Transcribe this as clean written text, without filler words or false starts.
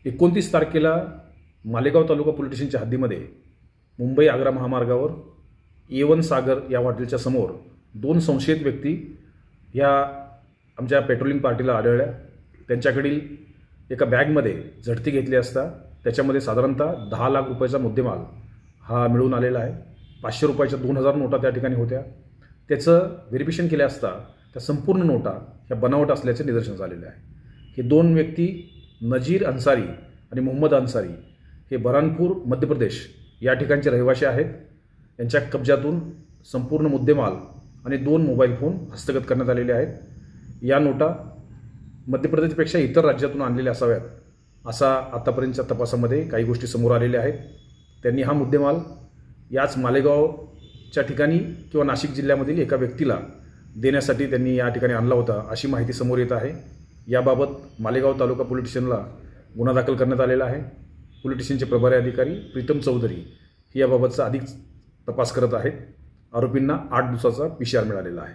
29 तारखेला मालेगाव तालुका पोलीस स्टेशनच्या हद्दीमध्ये मुंबई आग्रा महामार्गावर A1 सागर या हॉटेलच्या समोर 2 संशयित व्यक्ती या आमच्या पेट्रोलिंग पार्टीला आढळल्या। त्यांच्याकडील एका बॅगमध्ये झडती घेतली असता त्याच्यामध्ये साधारणतः 10 लाख रुपयाचा मुद्देमाल हा मिळून आलेला आहे। 500 रुपयाच्या 2000 नोटा त्या ठिकाणी होत्या। त्याचं व्हेरिफिकेशन केले असता त्या संपूर्ण नोटा ह्या बनावट असल्याचे निदर्शनास आलेले आहे। हे 2 व्यक्ती नजीर अन्सारी आणि मोहम्मद अन्सारी हे बरहानपूर मध्य प्रदेश या ठिकाणचे रहिवासी आहेत। यांच्या कब्जातून संपूर्ण मुद्देमाल आणि 2 मोबाईल फोन हस्तगत करण्यात आलेले आहेत। या नोटा मध्य प्रदेशपेक्षा इतर राज्यातून आणलेल्या असाव्यात असा आतापर्यंतच्या तपासामध्ये काही गोष्टी समोर आलेल्या आहेत। त्यांनी हा मुद्देमाल याच मालेगावच्या ठिकाणी किंवा नाशिक जिल्ह्यामधील एका व्यक्तीला देण्यासाठी त्यांनी या ठिकाणी आणला होता अशी माहिती समोर येत आहे। याबाबत मालेगाव तालुका पोलीस स्टेशनला गुन्हा दाखल करण्यात आलेला आहे। पोलीस स्टेशनचे प्रभारी अधिकारी प्रीतम चौधरी याबाबतचा अधिक तपास करत आहेत। आरोपींना 8 दिवसाचा PCR मिळालेला आहे।